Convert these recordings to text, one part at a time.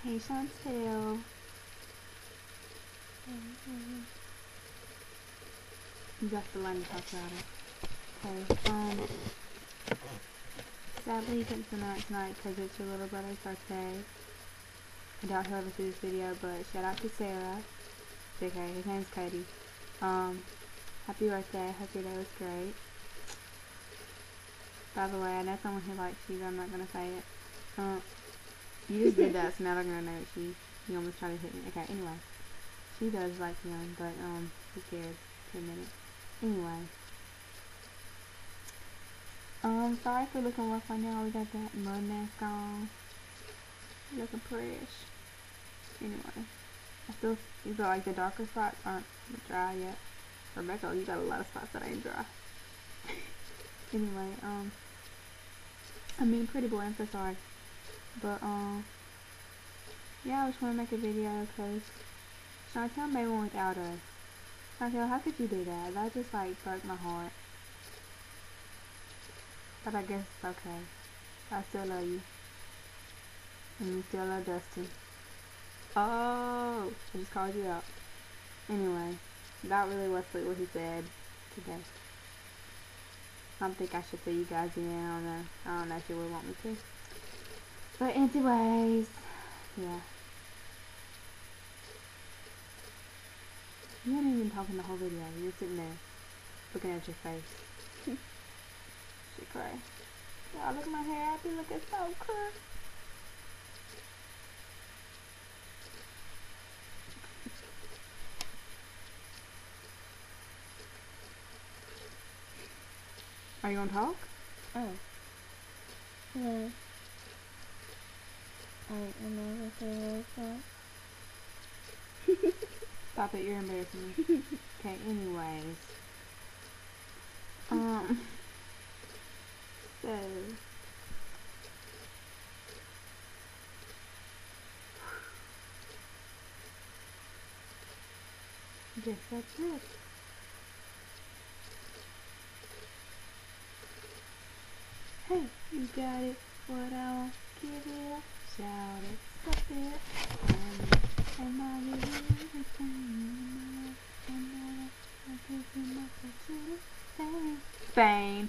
Hey, Chantel. You got the line to talk about it. Okay, sadly you couldn't spend the night tonight because it's your little brother's birthday. I doubt he'll ever see this video, but shout out to Sarah. JK, his name's Cody. Happy birthday. Hope your day was great. By the way, I know someone who likes you, but I'm not gonna say it. You just did that, so now they're gonna know it's you. You almost tried to hit me. Okay, anyway. She does like him, but, who cares? For a minute. Anyway. Sorry for looking rough right now. We got that mud mask on. Looking prettish. Anyway. I still feel like the darker spots aren't dry yet. Rebecca, you got a lot of spots that ain't dry. Anyway, I mean, pretty boy, I'm so sorry. But, yeah, I just want to make a video because Chantel made one without us. Chantel, how could you do that? That just, like, broke my heart. But I guess it's okay. I still love you. And you still love Dustin. Oh, I just called you out. Anyway, that really was what he said today. I don't think I should fill you guys in. I don't know if you would want me to. But anyways, yeah. You weren't even talking the whole video. You were sitting there, looking at your face. She cry. Y'all look at my hair. I be looking so cool. Are you gonna talk? Oh. No. I'm not gonna say Stop it, you're embarrassing me. Okay, anyways. So. Guess that's it. Hey, you got it. What I want, give it up. Shout it, stop it. And I will do everything. And I give you my opportunity. Spain.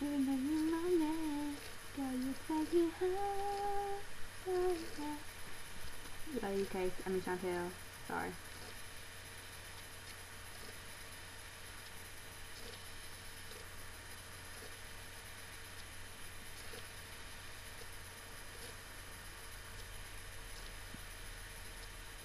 Even though you're my name, girl, you take me high. Love you, Case. I mean, Chantel. Sorry.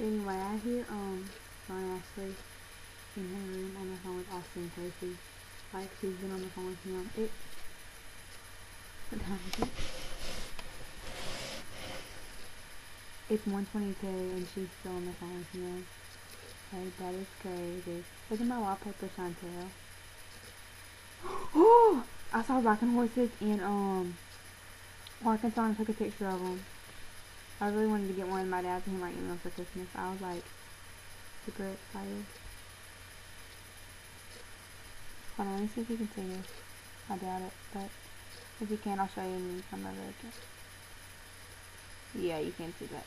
Anyway, I hear, John Ashley in her room on the phone with Austin Tracy. Like, she's been on the phone with him. What time is it? It's 1:22 and she's still on the phone with him. Hey, that is crazy. Look at my wallpaper, Chantel. Oh! I saw rocking horses in, Arkansas and took a picture of them. I really wanted to get one. My dad sent him my email for Christmas. I was like, super excited. Hold on, let me see if you can see this. I doubt it, but if you can, I'll show you in some of it. Yeah, you can see that.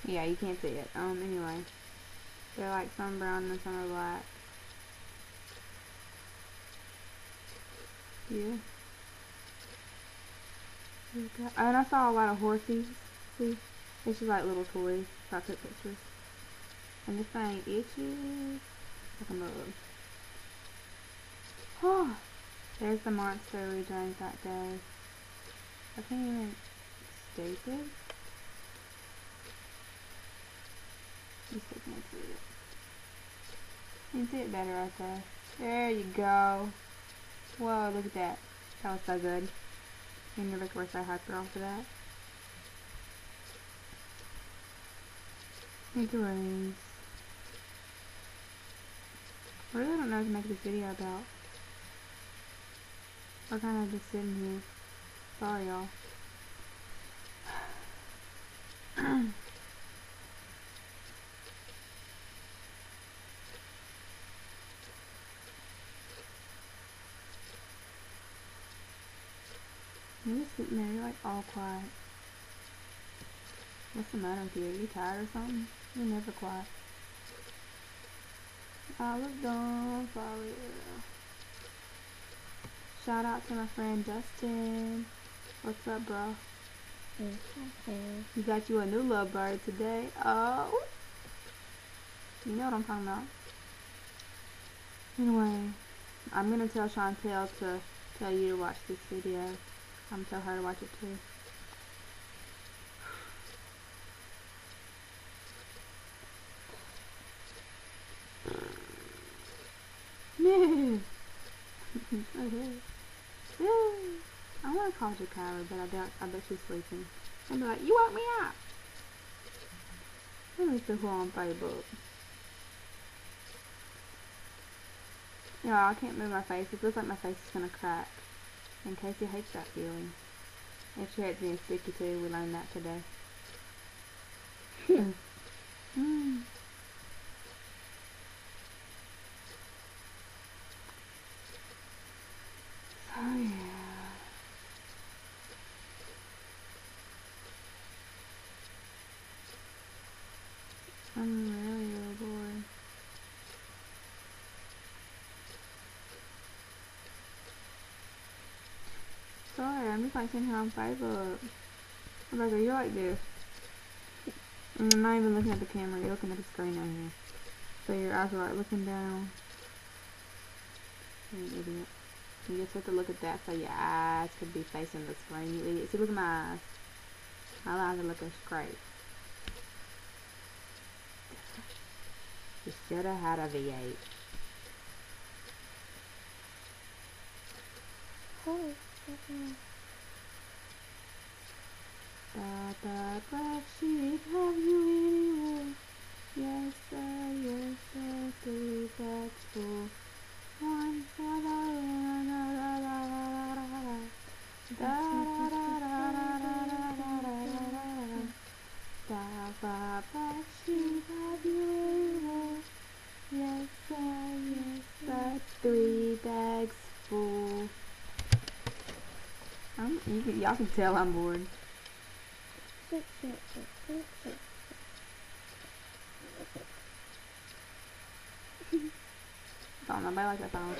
Yeah, you can't see it. Anyway. They're like some brown and some are black. Yeah. And I saw a lot of horses. See? It's just like little toys. So I took pictures. And this thing itches like a mug. Oh, there's the monster we drank that day. I can't even. Stupid. You still can't see it. You can see it better right there. There you go. Whoa, look at that. That was so good. And Rebecca was so hyper off of that. Figurines. I really don't know what to make this video about. We're kind of just sitting here. Sorry, y'all. You're just sitting there, you're like all quiet. What's the matter with you? Are you tired or something? You're never quiet. I was gone for real. Shout out to my friend Justin. What's up, bro? Okay. You got you a new lovebird today. Oh, you know what I'm talking about. Anyway, I'm gonna tell Chantel to tell you to watch this video. I'm gonna tell her to watch it too. No. Okay. Yeah. I want to call Jakara, but I bet she's sleeping. I'll be like, you woke me up. Let me see who on Facebook. You know, I can't move my face. It looks like my face is gonna crack. And Casey hates that feeling. And she hates being sticky too. We learned that today. Mm. So yeah. I'm really bored. Sorry, I'm just like sitting here on Facebook. Rebecca, you're like this. And you're not even looking at the camera, you're looking at the screen right here. So your eyes are like looking down. You're an idiot. You just have to look at that so your eyes could be facing the screen, you idiot. See, look at my eyes. My eyes are looking straight. You should have had a V8. Oh, Black sheep, have you anywhere? Yes sir, 3 bags full. One for the run, black sheep, have you anywhere? Yes sir, 3 bags full. Y'all can tell I'm bored. Don't nobody like that song.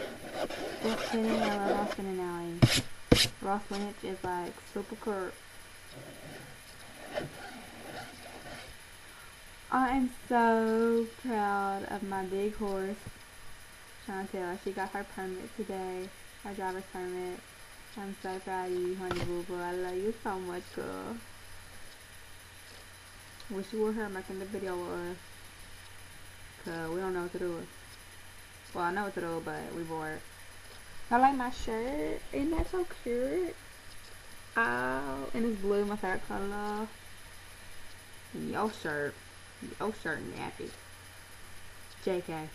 Just kidding, I love Austin and Ally. Ross Lynch is like super cool. I am so proud of my big horse, Chantel. She got her permit today, her driver's permit. I'm so proud of you, honey boo boo. I love you so much, girl. Wish you were here making the video with us, cause we don't know what to do with. Well, I know what to do, but we bored. I like my shirt. Isn't that so cute? Oh, and it's blue, my favorite color. And your shirt nappy. JK.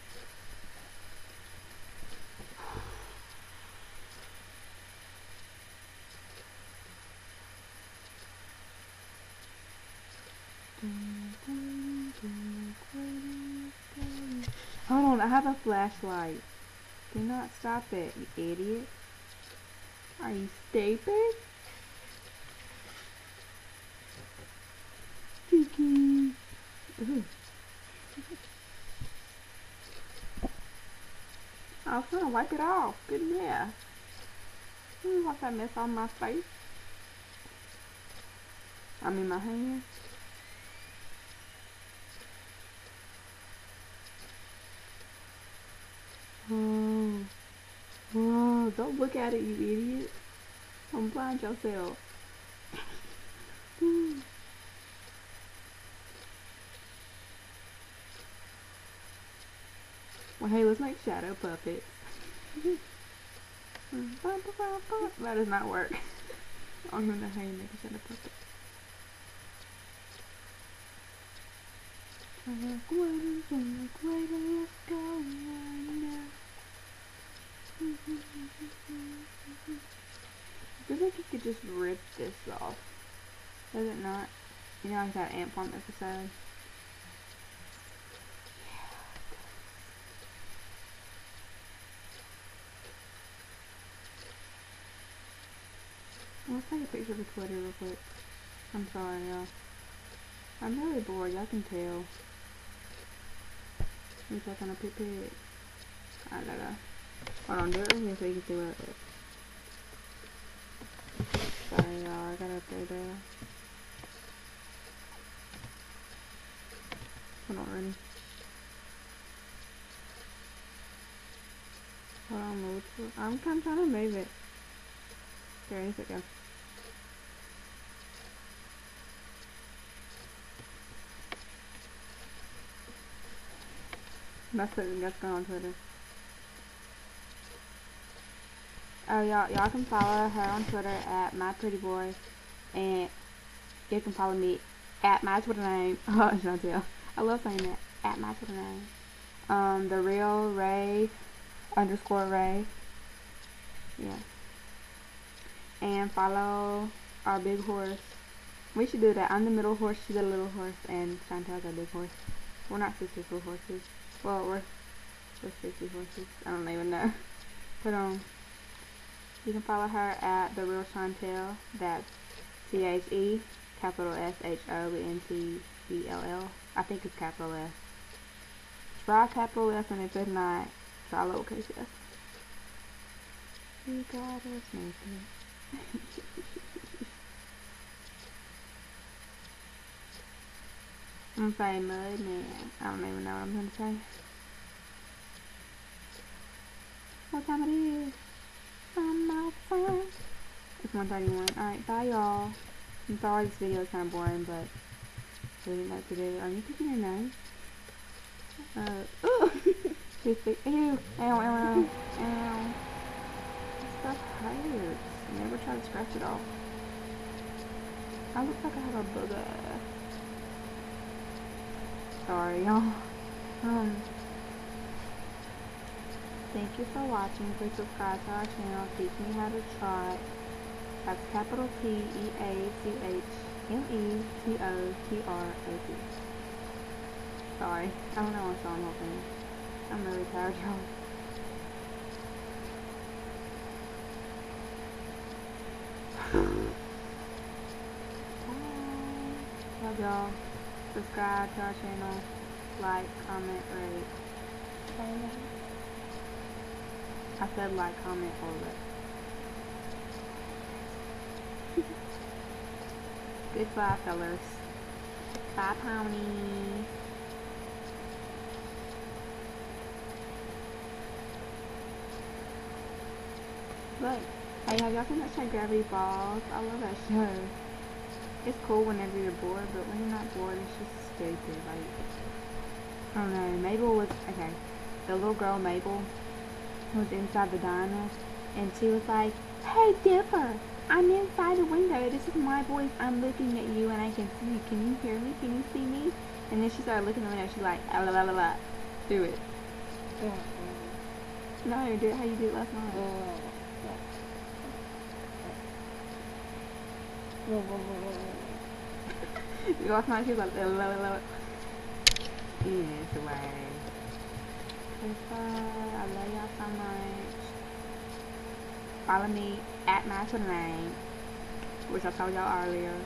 Hold on, I have a flashlight. Do not stop it, you idiot. Are you stupid? Kiki. I was trying to wipe it off. Good mess. Wipe that mess on my face. I mean my hand. Whoa. Whoa. Don't look at it, you idiot. Don't blind yourself. Well, hey, let's make shadow puppets. That does not work. I don't know how you make a shadow puppet. Let's go right now. I feel like you could just rip this off. Does it not? You know, like that ant farm episode. Let's take a picture of Twitter real quick. I'm sorry, y'all. I'm really bored, y'all can tell. Let me check on a pic. I gotta. Hold on, do it right here so you can see what it is. Sorry, y'all, I gotta update that. Hold on, ready? Hold on, move. I'm kind of trying to move it. There, here it go. That's going on Twitter. Oh, y'all can follow her on Twitter at myprettyboy, and you can follow me at my Twitter name. Oh, Chantel. I love saying that. At my Twitter name. The real Ray _Ray. Yeah. And follow our big horse. We should do that. I'm the middle horse, she's the little horse, and Chantel's our big horse. We're not sisterful horses. Well, we're sissy horses. I don't even know. But you can follow her at the real Chantel. That's THE capital SHONTELL. I think it's capital S. Try capital S, and if it's not, try lowercase s. You got us naked. I'm gonna say mud man. I don't even know what I'm gonna say. What time it is? I'm outside. It's 1:31. Alright, bye y'all. I'm sorry this video is kind of boring, but I didn't know what to do. Are you picking your nose? Ooh! Ew! Ow, ow, ow, ow. This stuff hurts. Never try to scratch it off. I look like I have a booger. Sorry, y'all. Thank you for watching. Please subscribe to our channel. Teach me how to trot. That's capital TEACHMETOTROT. Sorry, I don't know what's on the whole thing. I'm really tired, y'all. Bye. Love y'all. Subscribe to our channel. Like, comment, rate. I said like, comment, or rate. Goodbye, fellas. Bye, pony. Look, hey, have y'all seen that show Gravity Falls? I love that show. It's cool whenever you're bored, but when you're not bored, it's just stupid. Like, I don't know. Mabel was, okay, the little girl Mabel was inside the diner, and she was like, "Hey, Dipper, I'm inside the window. This is my voice. I'm looking at you, and I can see you. Can you hear me? Can you see me?" And then she started looking at the window. She's like, "Ah, la la la la." Do it. Yeah. No, do it how you did it last night. Last night she was like, "La la la la." Anyway. Bye. I love y'all so much. Follow me at my Twitter name, which I told y'all earlier.